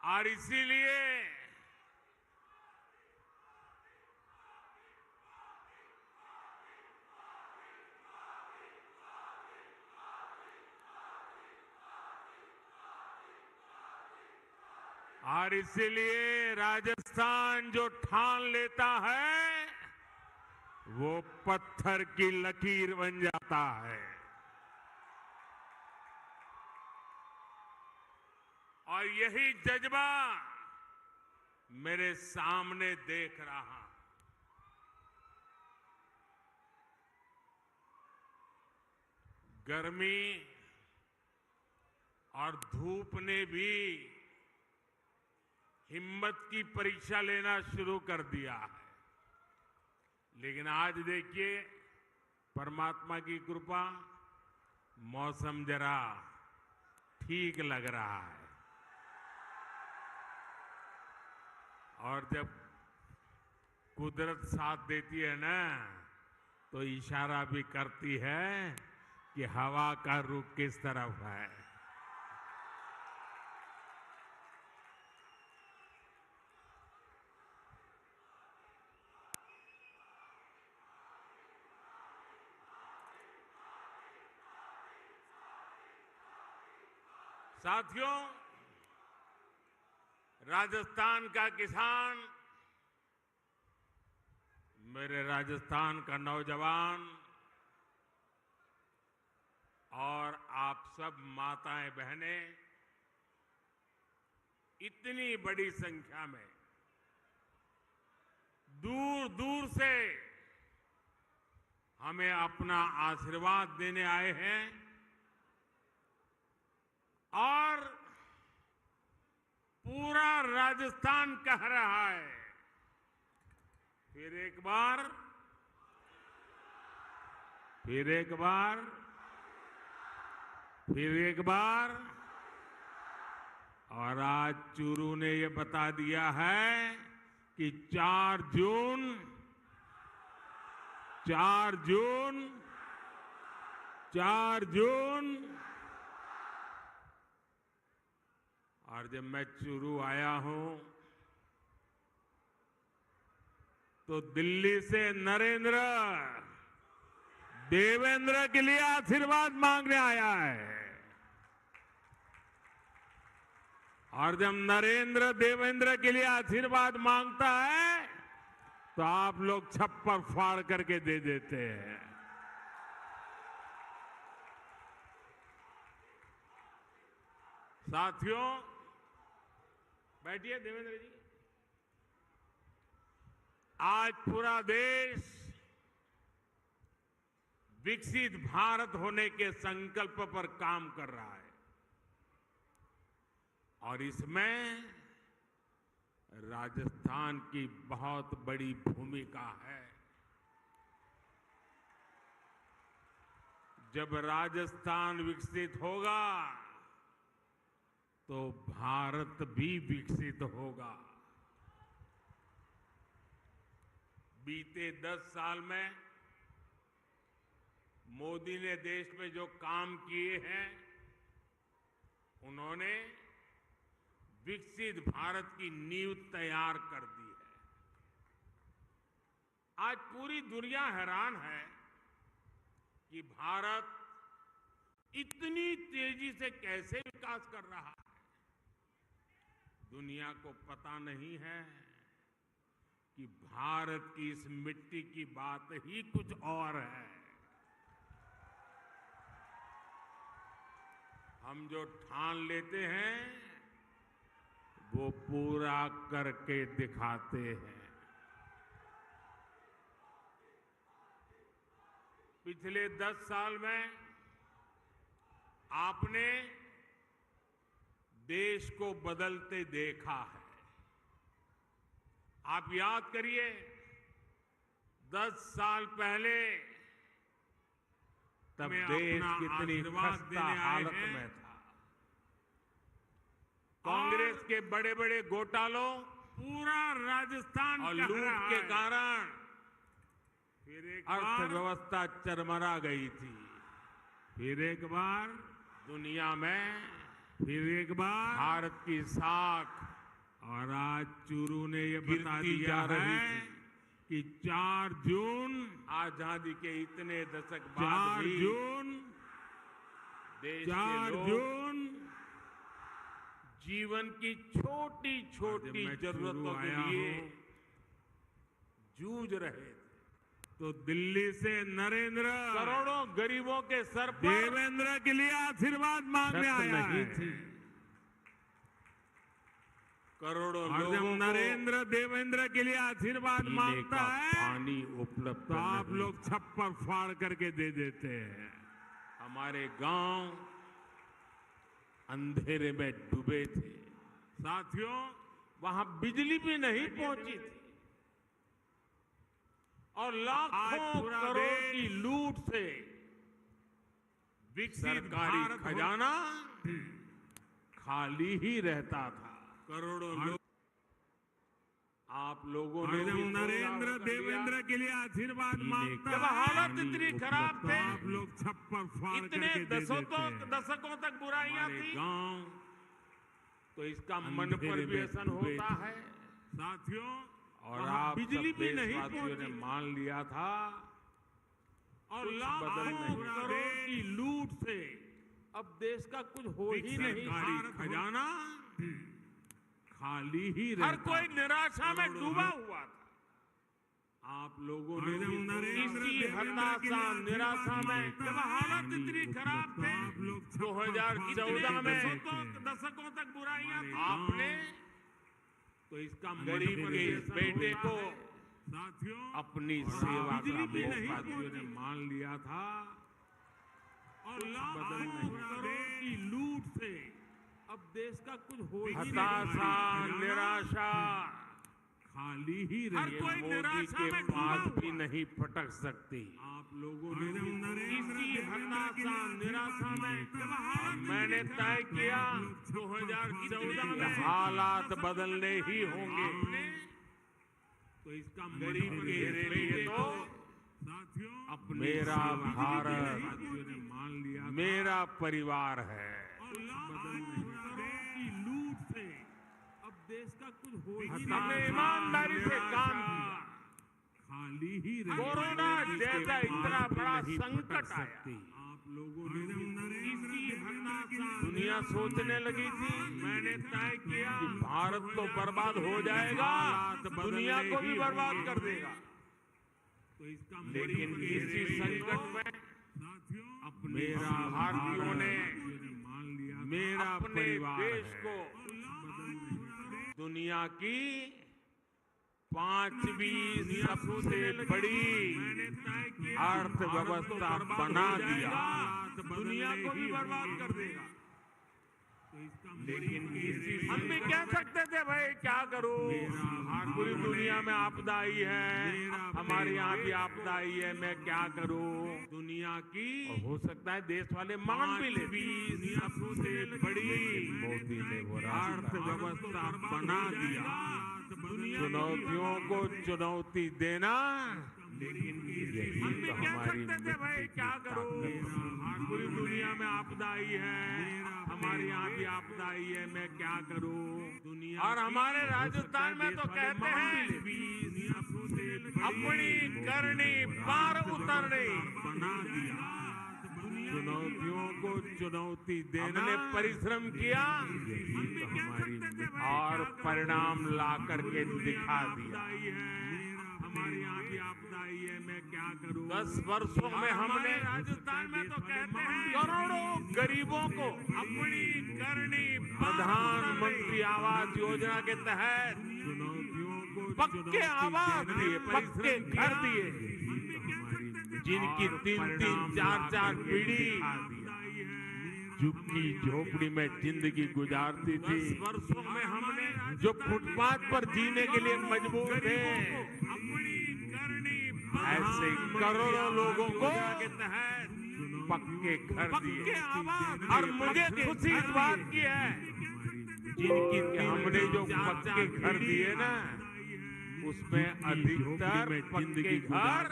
और इसीलिए राजस्थान जो ठान लेता है वो पत्थर की लकीर बन जाता है। और यही जज्बा मेरे सामने देख रहा हूं। गर्मी और धूप ने भी हिम्मत की परीक्षा लेना शुरू कर दिया है, लेकिन आज देखिए परमात्मा की कृपा, मौसम जरा ठीक लग रहा है। और जब कुदरत साथ देती है ना, तो इशारा भी करती है कि हवा का रुख किस तरफ है। साथियों, राजस्थान का किसान, मेरे राजस्थान का नौजवान और आप सब माताएं बहनें इतनी बड़ी संख्या में दूर दूर से हमें अपना आशीर्वाद देने आए हैं। और पूरा राजस्थान कह रहा है, फिर एक बार, फिर एक बार, फिर एक बार। और आज चूरू ने ये बता दिया है कि 4 जून 4 जून 4 जून। और जब मैं चूरू आया हूं तो दिल्ली से नरेंद्र देवेंद्र के लिए आशीर्वाद मांगने आया है। और जब नरेंद्र देवेंद्र के लिए आशीर्वाद मांगता है तो आप लोग छप्पर फाड़ करके दे देते हैं। साथियों, बैठिए देवेंद्र जी। आज पूरा देश विकसित भारत होने के संकल्प पर काम कर रहा है और इसमें राजस्थान की बहुत बड़ी भूमिका है। जब राजस्थान विकसित होगा तो भारत भी विकसित होगा। बीते 10 साल में मोदी ने देश में जो काम किए हैं, उन्होंने विकसित भारत की नींव तैयार कर दी है। आज पूरी दुनिया हैरान है कि भारत इतनी तेजी से कैसे विकास कर रहा है। दुनिया को पता नहीं है कि भारत की इस मिट्टी की बात ही कुछ और है। हम जो ठान लेते हैं वो पूरा करके दिखाते हैं। पिछले 10 साल में आपने देश को बदलते देखा है। आप याद करिए, 10 साल पहले तब देश कितनी खस्ता हालत में था। कांग्रेस के बड़े बड़े घोटालों, पूरा राजस्थान और लूट के कारण अर्थव्यवस्था चरमरा गई थी। फिर एक बार दुनिया में, फिर एक बार भारत की साख और आज चूरू ने ये बता गिरती दिया जा रही है कि 4 जून आजादी के इतने दशक 4 बाद भी जून देश 4 के लोग जून जीवन की छोटी छोटी मैं जरूरतों चूरू के आया लिए हूं, जूझ रहे थे। तो दिल्ली से नरेंद्र करोड़ों गरीबों के सर पर देवेंद्र के लिए आशीर्वाद मांगने छत आया नहीं है। थी। करोड़ों और जब लोगों को नरेंद्र देवेंद्र के लिए आशीर्वाद पीने मांगता का है पानी उपलब्ध तो आप नहीं लोग छप्पर फाड़ करके दे देते हैं। हमारे गांव अंधेरे में डूबे थे। साथियों, वहां बिजली भी नहीं पहुंची थी और आज लाखों पूरा करोड़ देश की लूट से विकसित सरकारी भारत हो- खजाना खाली ही रहता था। करोड़ों लोग आप लोगों और ने जब भी नरेंद्र प्रोग्राम कर लिया। देवेंद्र के लिए आशीर्वाद पीने मांगता जब है हालत इतनी खराब तो थे, आप लोग छप्पर फाड़ इतने करके दे देते हैं। दशकों तक बुराइयां हमारे थी, गांव तो इसका मन पर अंधेरे भी में असर डूबे होता थे। है। साथियों, और वहां आप बिजली सब भी नहीं देशवासियों ने पहुंची। मान लिया था और कुछ लाखों बदल नहीं। करोड़ की लूट से अब देश का कुछ हो ही नहीं। सरकारी खजाना खाली ही हर रहता कोई था। निराशा में करोड़ों डूबा लोग- हुआ था। आप लोगों ने भी इसी हताशा निराशा में जब हालत इतनी खराब थे, 2014 में दशकों तक बुराइयां थी, आपने तो इसका गरीब के इस बेटे को साथियों अपनी सेवा का बिजली भी नहीं मौका पहुंची। दिया। मान लिया था और बदल लाखों नहीं। करोड़ की लूट से अब देश का कुछ हो ही नहीं। हताशा, निराशा खाली ही हर रही। कोई निराशा में पास पास भी नहीं फटक सकती। आप लोगों ने इसी हताशा निराशा में मैंने तय किया 2014 में हालात बदलने ही होंगे। तो इसका गरीब के बेटे को साथियों मेरा भारत मान लिया मेरा परिवार है। की लूट से अब देश का कुछ हो ही हमने ईमानदारी से काम किया। खाली ही कोरोना जैसा इतना बड़ा संकट आया, आप लोगों ने दुनिया सोचने लगी थी, मैंने तय किया कि भारत तो बर्बाद हो जाएगा, दुनिया को भी बर्बाद कर देगा। तो इसका लेकिन इसी संकट में मेरा भारतीयों ने मान लिया मेरा अपने देश को दुनिया की 5वीं सबसे बड़ी अर्थव्यवस्था बना दिया। दुनिया को भी बर्बाद कर देगा। लेकिन हम भी कह सकते थे, भाई क्या करूं, पूरी दुनिया में आपदा आई है, हमारे यहाँ भी आपदा आई है, मैं क्या करूं। दुनिया की और हो सकता है देश वाले मान भी ले। सबसे बड़ी मोदी ने वो अर्थव्यवस्था बना दिया। चुनौतियों को चुनौती देना, यही तो हमारी क्या करूं, पूरी दुनिया में आपदा आई है, हमारे यहाँ भी आपदा आई है, मैं क्या करूं। दुनिया और हमारे राजस्थान में तो कहते हैं अपनी करनी पार उतरनी। बना दिया। चुनौतियों को चुनौती देना, हमने परिश्रम किया और परिणाम ला करके दिखा दिया। हमारे यहाँ भी आपदा आई है, मैं क्या करूं। 10 वर्षों में हमने राजस्थान में तो कहते हैं करोड़ों गरीबों को अपनी करनी प्रधानमंत्री आवास योजना के तहत चुनौतियों को पक्के आवास दिए, पक्के घर दिए, जिनकी 3-3, 4-4 पीढ़ी झुग्गी झोपड़ी में जिंदगी गुजारती थी, वर्षों में हमने जो फुटपाथ पर जीने के लिए मजबूर थे, ऐसे करोड़ों लोगों को पक्के घर दिए। और मुझे खुशी इस बात की है, जिनकी हमने जो पक्के घर दिए ना, उसमें अधिकतर पक्के घर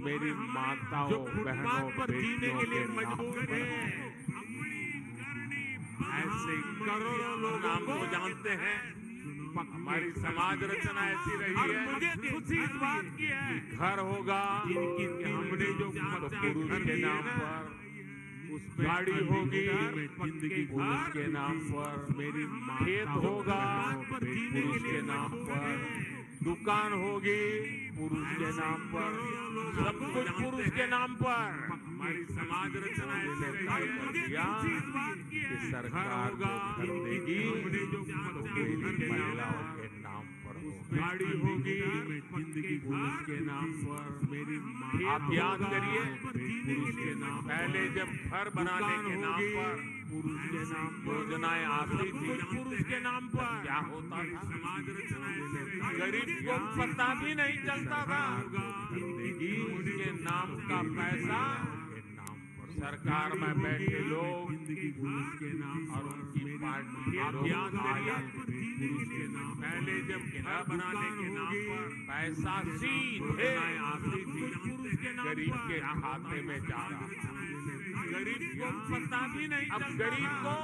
मेरी माताओं बहनों पर जीने के लिए मजबूर थे। ऐसे करोड़ों लोग नाम को जानते हैं हमारी समाज रचना ऐसी रही और है। मुझे खुशी इस बात की है घर होगा कि हमने जो तो पुरुष के नाम पर, गाड़ी होगी पुरुष के नाम पर, मेरी खेत होगा पुरुष के नाम पर, दुकान होगी पुरुष के नाम पर, सब कुछ पुरुष के नाम पर। हमारी समाज रचना ऐसी उन्होंने रही तय है कर दिया कि सरकार जो घर देगी तो मेरी महिलाओं के नाम पर होगी। गाड़ी होगी पुरुष के नाम पर, मेरी आप याद करिए पुरुष के नाम, पहले जब घर बनाने के नाम पर पुरुष के नाम योजनाएं आती थी पुरुष के नाम पर क्या होता था, समाज रचना गरीब को पता भी नहीं चलता था उसके नाम का पैसा सरकार में बैठे लोग और उनकी पार्टी आप याद करिए पहले जब घर बनाने के नाम पर पैसा सीधे आती थी गरीब के खाते में जा रहा था, गरीब को पता भी नहीं, अब गरीब को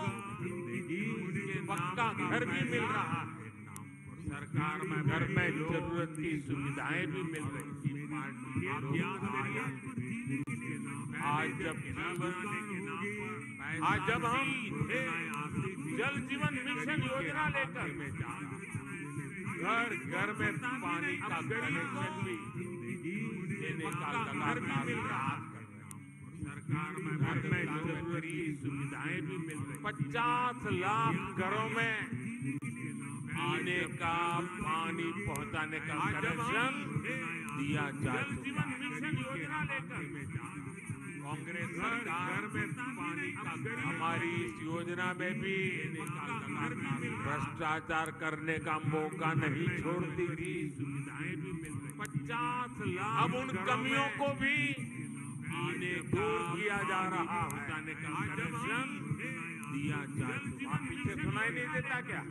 पक्का घर भी मिल रहा है, सरकार में घर में जरूरत की सुविधाएं भी मिल रही है। आप याद करिए आज जब हम जल जीवन मिशन योजना लेकर घर घर में पानी का कनेक्शन भी देने का लगातार प्रयास कर रहे हैं, सरकार में घर में जरूरत की सुविधाएं भी मिल रही, 50 लाख घरों में पीने का पानी पहुंचाने का कनेक्शन दिया जा चुका है। मिशन योजना लेकर कांग्रेस सरकार में पानी का हमारी इस योजना में भी भ्रष्टाचार करने का मौका नहीं छोड़ती थी। 50 लाख अब उन कमियों को भी दूर किया जा रहा है, कनेक्शन दिया जा चुका है। पीछे सुनाई नहीं देता क्या?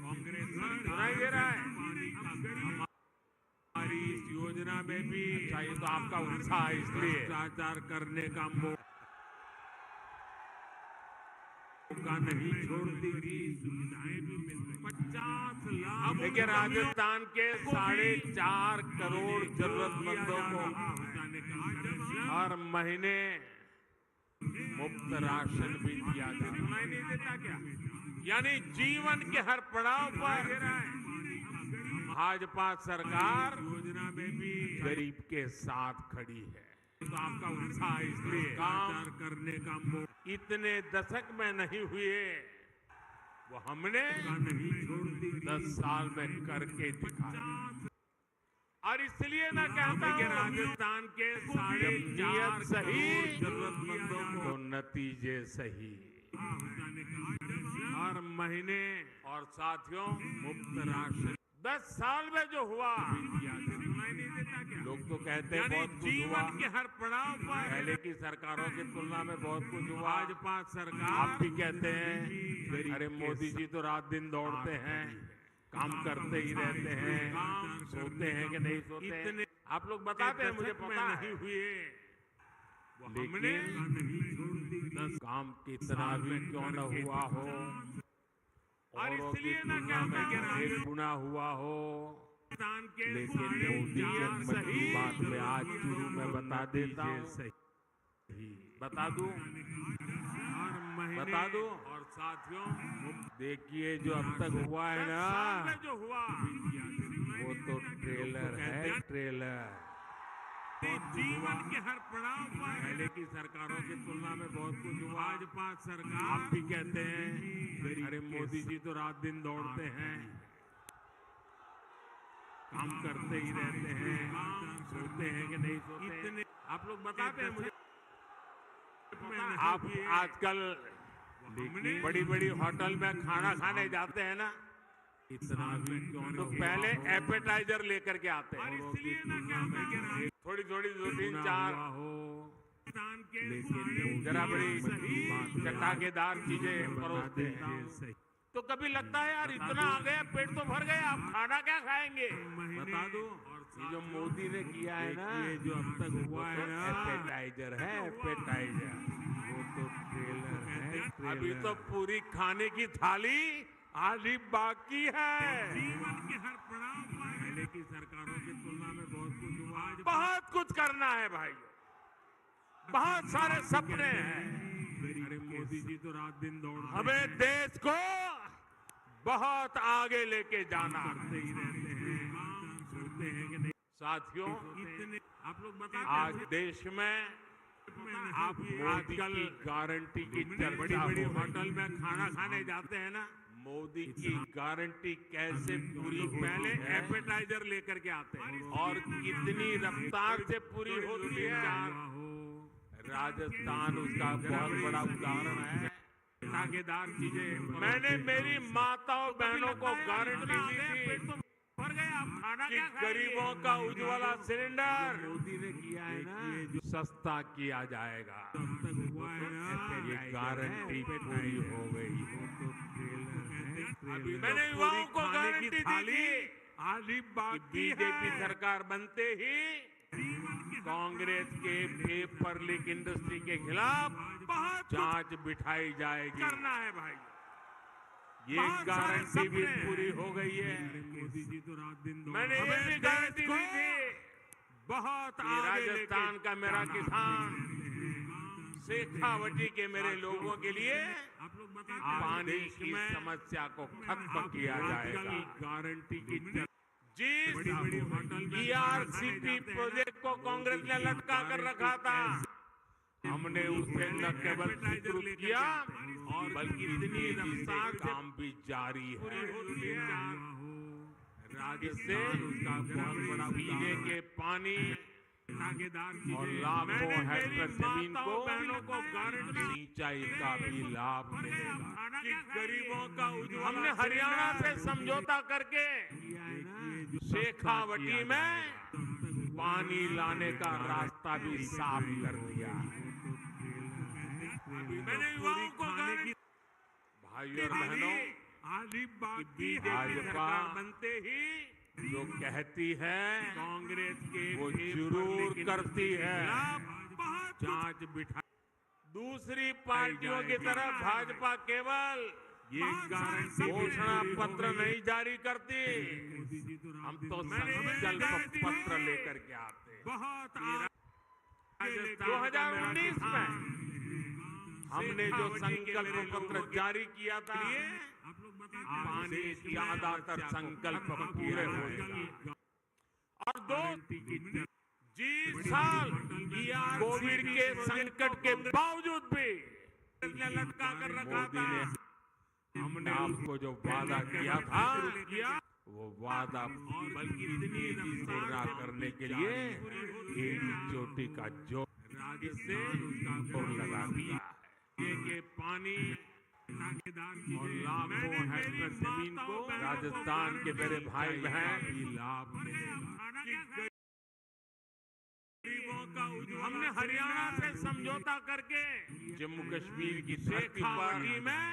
कांग्रेस सुनाई दे रहा है हमारी इस योजना में भी। अच्छा, ये तो आपका उत्साह है, इसलिए भ्रष्टाचार करने का मौका नहीं छोड़ती थी। 50 लाख देखिए, राजस्थान के 4.5 करोड़ जरूरतमंदों को हर महीने मुफ्त राशन भी दिया जा रहा है। नहीं देता क्या? यानी जीवन के हर पड़ाव पर भाजपा सरकार योजना में भी गरीब के साथ खड़ी है। तो आपका उत्साह इसलिए काम करने का इतने दशक में नहीं हुए, वो हमने 10 साल में करके दिखाया। और इसलिए मैं कहता हूं कि राजस्थान के 4.5 सही जरूरतमंदों को नतीजे सही हर महीने। और साथियों, मुफ्त राशन 10 साल में जो हुआ, लोग तो कहते हैं बहुत कुछ हुआ, जीवन के हर पड़ाव पर पहले की सरकारों की तुलना में बहुत कुछ हुआ। भाजपा सरकार आप भी कहते हैं अरे मोदी जी तो रात दिन दौड़ते हैं, काम करते ही रहते हैं, सोते हैं कि नहीं सोते। आप लोग बताते हैं, मुझे पता नहीं हुए, लेकिन काम कितना भी क्यों न हुआ हो, और इसलिए मैं कहता हूं एक गुना हुआ हो, लेकिन मोदी के मन की बात में आज शुरू में बता देता हूं, बता दूं। और साथियों, देखिए जो अब तक हुआ है ना, जो हुआ वो तो ट्रेलर है, ट्रेलर। जीवन के हर पड़ाव पर पहले की सरकारों की तुलना में बहुत कुछ हुआ। भाजपा सरकार आप भी कहते हैं अरे मोदी जी तो रात दिन दौड़ते हैं, काम करते ही रहते हैं, सोते हैं कि नहीं सोते। आप लोग बताते हैं, मुझे आप आजकल बड़ी बड़ी होटल में खाना खाने जाते हैं ना, इतना भी क्यों तो पहले एपेटाइजर लेकर के आते हैं, थोड़ी थोड़ी 2-3-4 जरा बड़ी चटाकेदार चीजें परोसते हैं। तो कभी लगता है यार इतना आ गया, पेट तो भर गया, अब खाना क्या खाएंगे। बता दो, ये जो मोदी ने किया है ना, ये जो अब तक हुआ है ना, एपेटाइजर है, एपेटाइजर, वो तो ट्रेलर है। अभी तो पूरी खाने की थाली अभी बाकी है। जीवन के हर पड़ाव पर पहले की सरकारों की तुलना में बहुत कुछ हुआ। आज बहुत कुछ करना है भाई, बहुत सारे सपने हैं। अरे मोदी जी तो रात दिन दौड़ हमें देश को बहुत आगे लेके जाना है। करते ही रहते हैं, सोचते हैं कि नहीं। साथियों, इतने आप लोग बता आज देश में आप मोदी आजकल की गारंटी की बड़ी चर्चा बड़ी हो रही है। होटल में खाना खाने जाते हैं ना, मोदी की गारंटी कैसे पूरी लोग होती पहले है एपेटाइजर लेकर के आते हैं और कितनी रफ्तार से पूरी होती है। राजस्थान उसका बहुत बड़ा उदाहरण है। ताकेदार चीजें मैंने मेरी माताओं बहनों को गारंटी दी थी भर गए, आप खाना कि क्या खाएंगे? गरीबों का उज्ज्वला सिलेंडर मोदी ने किया है ना, सस्ता किया जाएगा। अब तक हुआ है ना, ये गारंटी पूरी हो गई है। अभी मैंने तो युवाओं पूरी को खाने गारंटी की दी थाली थी आज ही कि बाकी बीजेपी है। सरकार बनते ही कांग्रेस के पेपर लीक इंडस्ट्री के खिलाफ बहुत कुछ जांच बिठाई जाएगी। करना है भाई। ये बहुत सारे गारंटी भी सपने हैं। पूरी हो गई है। मोदी जी तो रात दिन दौड़ मैंने ये हमें भी देश गारंटी को दी थी बहुत कि आगे राजस्थान लेके का मेरा जाना। किसान शेखावटी के मेरे लोगों के लिए आप लोग बता पानी की समस्या को खत्म किया जाएगा। गारंटी की जिस बड़ी बड़ी होटल में ईआरसीपी प्रोजेक्ट को कांग्रेस ने लटका कर रखा था, हमने उसे न केवल स्वीकृत किया और बल्कि इतनी रफ्तार से काम भी जारी है। राजस्थान उसका बहुत बड़ा पीने के पानी और लाखों हेक्टेयर जमीन को सिंचाई का भी लाभ मिलेगा। कि गरीबों का उज्ज्वला हमने हरियाणा से समझौता करके शेखावटी में पानी लाने का रास्ता भी साफ कर दिया है। मैंने युवाओं को गारंटी भाइयों और बहनों, आज ही बाकी भाजपा बनते ही जो कहती है कांग्रेस के वो जरूर करती है। जांच बिठा दूसरी पार्टियों की तरह भाजपा केवल ये गारंटी घोषणा पत्र नहीं जारी करती, हम तो संकल्प पत्र लेकर के आते हैं। बहुत 2019 में हमने जो संकल्प पत्र जारी किया था, पानी ज्यादातर संकल्प पूरे हो गए। और जिस साल कोविड के संकट के बावजूद भी लटका कर रखा मोदी ने हमने आपको जो वादा किया था, वो वादा बल्कि इतनी पूरा करने के लिए एक चोटी का जोर लगा दिया है। ये पानी और लाखों हेक्टेयर जमीन को राजस्थान के मेरे भाई बहन भी लाभ मिलेगा। हमने हरियाणा से समझौता करके जम्मू कश्मीर की धरती पर में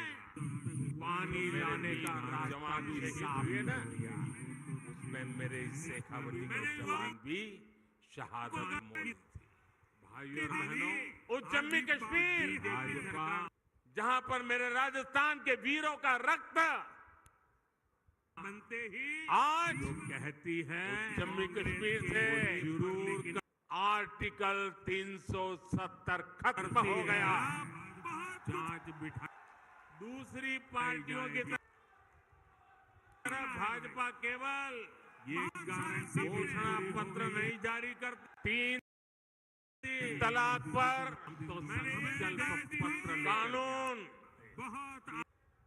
पानी लाने का रास्ता भी साफ कर दिया। उसमें मेरे शेखावटी के जवान भी शहादत मोड़ी थी। भाइयों और बहनों, उस जम्मू कश्मीर भाजपा जहां पर मेरे राजस्थान के वीरों का रक्त बनते ही आज कहती है जम्मू कश्मीर से जरूर आर्टिकल 370 खत्म हो गया। जांच बिठा दूसरी पार्टियों की तरह भाजपा केवल ये गारंटी घोषणा पत्र नहीं जारी करती, 3 तलाक पर तो संकल्प पत्र कानून बहुत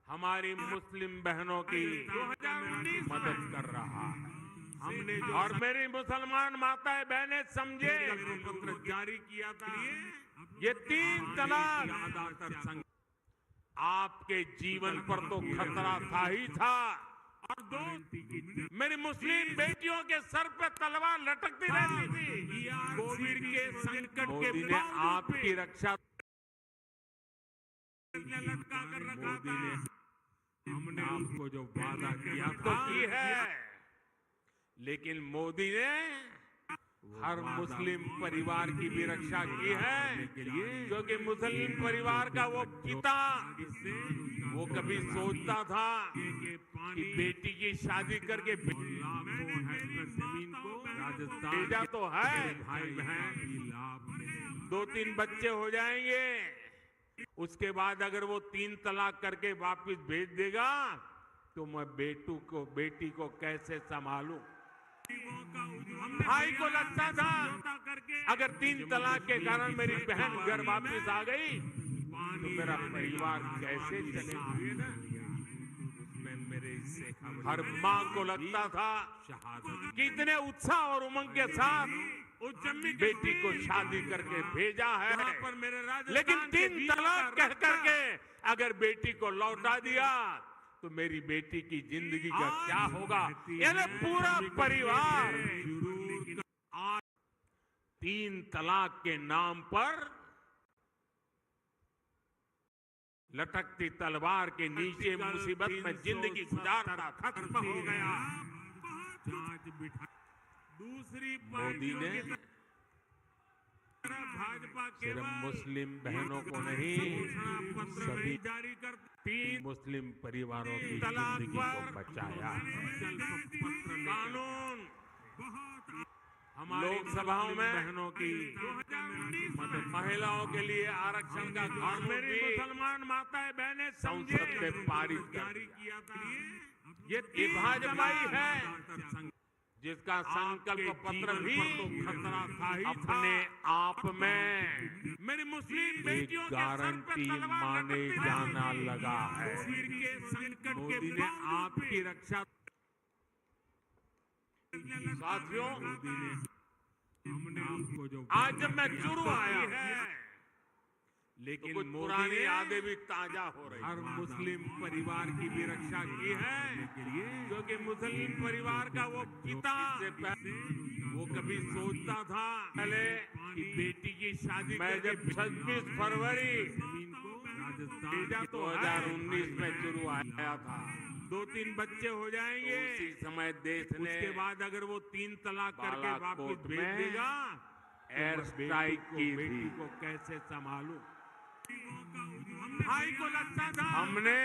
हमारी मुस्लिम बहनों की 2019 मदद कर रहा है। हमने और मेरी मुसलमान माताएं बहनें समझे, पत्र जारी किया था, ये 3 तलाक ज्यादातर संघ आपके जीवन पर तो खतरा था ही था, और मेरी मुस्लिम बेटियों के सर पे तलवार लटकती रहती थी। कोविड के संकट के मोदी ने आपकी रक्षा लटका कर रखा मोदी ने था। हमने आपको जो वादा किया तो की है, लेकिन मोदी ने हर मुस्लिम परिवार की भी रक्षा की है, क्योंकि मुस्लिम परिवार का वो पिता वो कभी सोचता था कि बेटी की शादी करके जमीन को राजस्थान भेजा तो है, भाई बहन 2-3 बच्चे हो जाएंगे, उसके बाद अगर वो 3 तलाक करके वापस भेज देगा तो मैं बेटी को कैसे संभालूं। भाई को लगता था अगर 3 तलाक के कारण मेरी बहन घर वापस आ गई तो मेरा परिवार कैसे चलेगा। हर माँ को लगता था कि इतने उत्साह और उमंग के साथ बेटी को शादी करके भेजा है, लेकिन 3 तलाक कह करके अगर बेटी को लौटा दिया तो मेरी बेटी की जिंदगी का क्या होगा। यानी पूरा परिवार 3 तलाक के नाम पर लटकती तलवार के नीचे मुसीबत में जिंदगी गुजारता खत्म हो गया। दूसरी मोदी ने भाजपा सिर्फ मुस्लिम बहनों को नहीं, सभी जारी कर 3 मुस्लिम परिवारों की जिंदगी को बचाया है। कानून लोकसभाओं में बहनों की महिलाओं के लिए आरक्षण का कानून मेरी भी मुसलमान माताएं बहनें संसद में पारित कर जारी दिया। किया था। ये भाजपा ही है जिसका संकल्प पत्र भी खतरा था ही अपने आप में मेरी मुस्लिम एक बेटियों के सर पे गारंटी तलवार माने लटकती है। जाना लगा है। कश्मीर के संकट के मोदी ने आपकी रक्षा साथियों, हमने आपको जो आज जब मैं चुरू आया है लेकिन कुछ मोदी पुरानी ने यादें भी ताजा हो रही हर हैं। मुस्लिम परिवार की भी रक्षा की है, क्योंकि मुस्लिम परिवार का वो पिता वो कभी सोचता था पहले कि बेटी की शादी मैं जब 26 फरवरी राजस्थान 2019 में चुरू आया था 2-3 बच्चे हो तो जाएंगे, उसी समय देश ने उसके बाद अगर वो 3 तलाक करके वापस बालाकोट भेज में देगा एयर तो मैं स्ट्राइक की बेटी थी। को कैसे संभालूं। भाई को लगता था हमने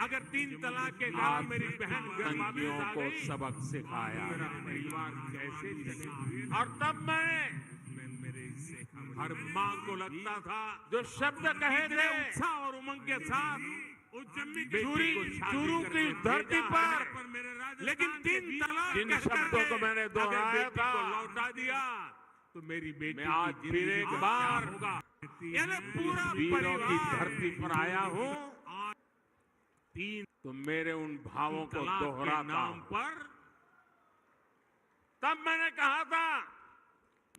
अगर 3 तलाक के कारण मेरी बहन घर वापस आतंकियों आ को गई सबक सिखाया मेरा परिवार कैसे चलेगा। और तब मैंने हर माँ को लगता था जो शब्द कहे इतने थे उत्साह और उमंग के साथ चुरू की धरती पर, लेकिन 3 तलाक जिन कह शब्दों करके को मैंने अगर दोहराया बेटी था, को लौटा दिया तो मेरी बेटी मैं आज की फिर जिंदगी एक का बार क्या होगा। यानी पूरा वीरों की परिवार धरती पर आया हूँ 3 तो मेरे उन भावों को तलाक के दोहराता नाम हूं। पर तब मैंने कहा था,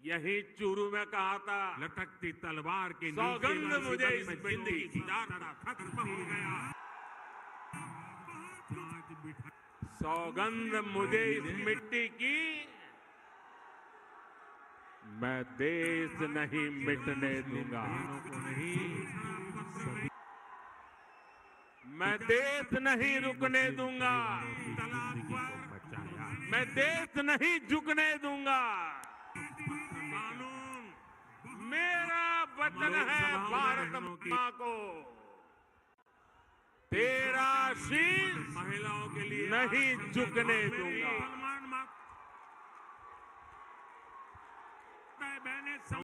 यही चूरू में कहा था, लटकती तलवार के सौगंध नीचे मुझे इस में जिंदगी जिंदगी की। गुजारता खत्म हो गया। सौगंध मुझे इस मिट्टी की, मैं देश नहीं मिटने दूंगा। मैं देश नहीं रुकने दूंगा। मैं देश नहीं झुकने दूंगा। कानून मेरा वचन है भारत माँ को, तेरा शीश महिलाओं के लिए नहीं झुकने दूंगा। मुसलमान माता बहनें